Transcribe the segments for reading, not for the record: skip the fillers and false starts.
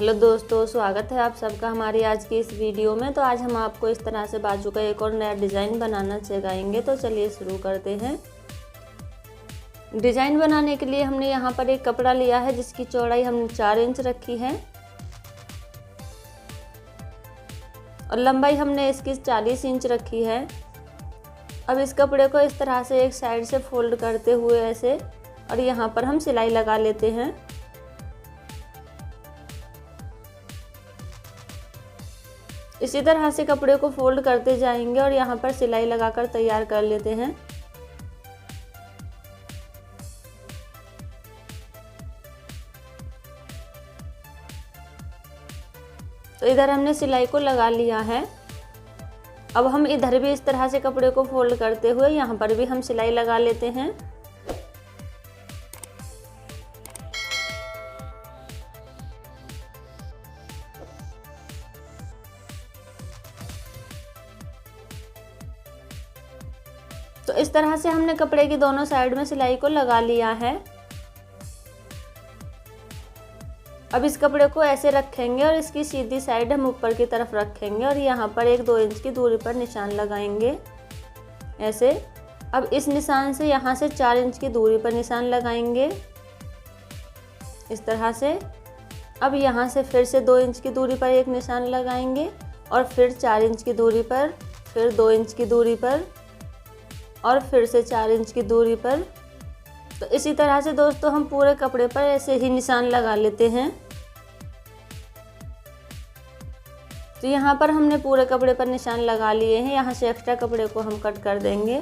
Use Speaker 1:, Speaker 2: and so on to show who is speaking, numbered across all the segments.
Speaker 1: Hello दोस्तों, स्वागत है आप सबका हमारी आज की इस वीडियो में। तो आज हम आपको इस तरह से बाजू का एक और नया डिज़ाइन बनाना सिखाएंगे। तो चलिए शुरू करते हैं। डिज़ाइन बनाने के लिए हमने यहाँ पर एक कपड़ा लिया है जिसकी चौड़ाई हमने 4 इंच रखी है और लंबाई हमने इसकी 40 इंच रखी है। अब इस कपड़े को इस तरह से एक साइड से फोल्ड करते हुए ऐसे और यहाँ पर हम सिलाई लगा लेते हैं। इसी तरह से कपड़े को फोल्ड करते जाएंगे और यहाँ पर सिलाई लगाकर तैयार कर लेते हैं। तो इधर हमने सिलाई को लगा लिया है। अब हम इधर भी इस तरह से कपड़े को फोल्ड करते हुए यहाँ पर भी हम सिलाई लगा लेते हैं। तो इस तरह से हमने कपड़े की दोनों साइड में सिलाई को लगा लिया है। अब इस कपड़े को ऐसे रखेंगे और इसकी सीधी साइड हम ऊपर की तरफ रखेंगे और यहाँ पर 1-2 इंच की दूरी पर निशान लगाएंगे ऐसे। अब इस निशान से यहाँ से 4 इंच की दूरी पर निशान लगाएंगे इस तरह से। अब यहाँ से फिर से 2 इंच की दूरी पर एक निशान लगाएंगे और फिर 4 इंच की दूरी पर, फिर 2 इंच की दूरी पर और फिर से 4 इंच की दूरी पर। तो इसी तरह से दोस्तों हम पूरे कपड़े पर ऐसे ही निशान लगा लेते हैं। तो यहाँ पर हमने पूरे कपड़े पर निशान लगा लिए हैं। यहाँ से एक्स्ट्रा कपड़े को हम कट कर देंगे।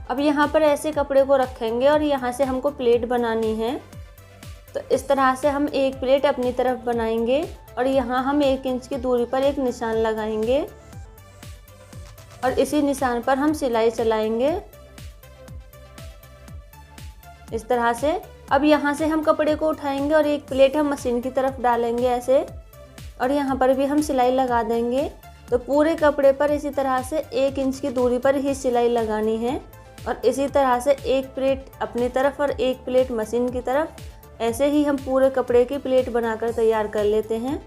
Speaker 1: अब यहाँ पर ऐसे कपड़े को रखेंगे और यहाँ से हमको प्लेट बनानी है। तो इस तरह से हम एक प्लेट अपनी तरफ बनाएंगे और यहाँ हम 1 इंच की दूरी पर एक निशान लगाएंगे और इसी निशान पर हम सिलाई चलाएंगे इस तरह से। अब यहाँ से हम कपड़े को उठाएंगे और एक प्लेट हम मशीन की तरफ डालेंगे ऐसे और यहाँ पर भी हम सिलाई लगा देंगे। तो पूरे कपड़े पर इसी तरह से 1 इंच की दूरी पर ही सिलाई लगानी है और इसी तरह से एक प्लेट अपनी तरफ और एक प्लेट मशीन की तरफ, ऐसे ही हम पूरे कपड़े की प्लेट बनाकर तैयार कर लेते हैं।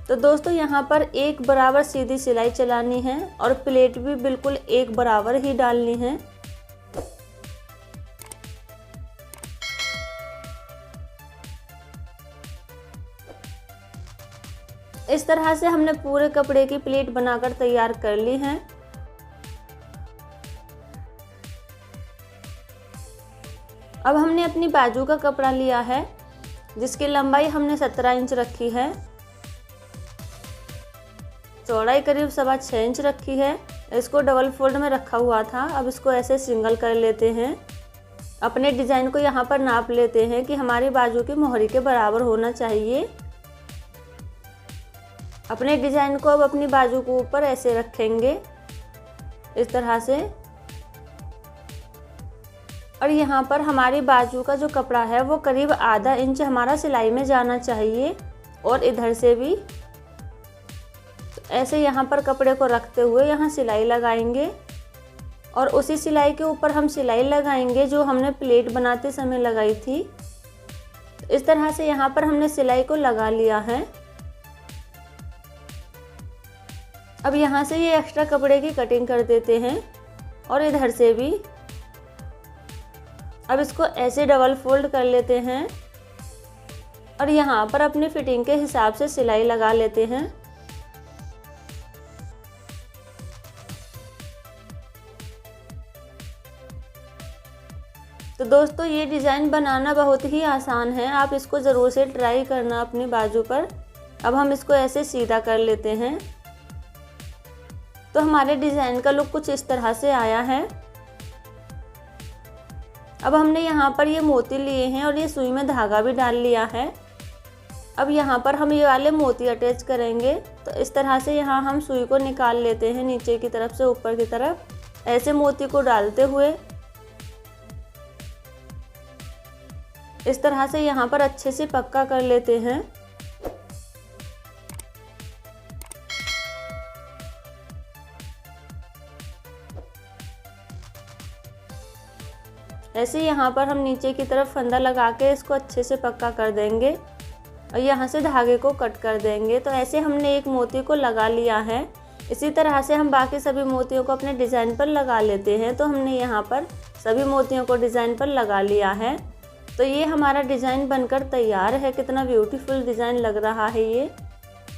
Speaker 1: तो दोस्तों यहाँ पर एक बराबर सीधी सिलाई चलानी है और प्लेट भी बिल्कुल एक बराबर ही डालनी है। इस तरह से हमने पूरे कपड़े की प्लेट बनाकर तैयार कर ली है। अब हमने अपनी बाजू का कपड़ा लिया है जिसकी लंबाई हमने 17 इंच रखी है, चौड़ाई करीब 6.25 इंच रखी है। इसको डबल फोल्ड में रखा हुआ था। अब इसको ऐसे सिंगल कर लेते हैं। अपने डिज़ाइन को यहाँ पर नाप लेते हैं कि हमारी बाजू की मोहरी के बराबर होना चाहिए। अपने डिज़ाइन को अब अपनी बाजू के ऊपर ऐसे रखेंगे इस तरह से और यहाँ पर हमारी बाजू का जो कपड़ा है वो करीब आधा इंच हमारा सिलाई में जाना चाहिए और इधर से भी। ऐसे यहाँ पर कपड़े को रखते हुए यहाँ सिलाई लगाएंगे और उसी सिलाई के ऊपर हम सिलाई लगाएंगे जो हमने प्लेट बनाते समय लगाई थी। इस तरह से यहाँ पर हमने सिलाई को लगा लिया है। अब यहाँ से ये एक्स्ट्रा कपड़े की कटिंग कर देते हैं और इधर से भी। अब इसको ऐसे डबल फोल्ड कर लेते हैं और यहाँ पर अपनी फिटिंग के हिसाब से सिलाई लगा लेते हैं। तो दोस्तों ये डिज़ाइन बनाना बहुत ही आसान है, आप इसको ज़रूर से ट्राई करना अपनी बाजू पर। अब हम इसको ऐसे सीधा कर लेते हैं। तो हमारे डिज़ाइन का लुक कुछ इस तरह से आया है। अब हमने यहाँ पर ये मोती लिए हैं और ये सुई में धागा भी डाल लिया है। अब यहाँ पर हम ये वाले मोती अटैच करेंगे। तो इस तरह से यहाँ हम सुई को निकाल लेते हैं नीचे की तरफ से ऊपर की तरफ, ऐसे मोती को डालते हुए इस तरह से यहाँ पर अच्छे से पक्का कर लेते हैं। ऐसे यहाँ पर हम नीचे की तरफ फंदा लगा के इसको अच्छे से पक्का कर देंगे और यहाँ से धागे को कट कर देंगे। तो ऐसे हमने एक मोती को लगा लिया है। इसी तरह से हम बाकी सभी मोतियों को अपने डिज़ाइन पर लगा लेते हैं। तो हमने यहाँ पर सभी मोतियों को डिज़ाइन पर लगा लिया है। तो ये हमारा डिज़ाइन बनकर तैयार है। कितना ब्यूटीफुल डिज़ाइन लग रहा है ये।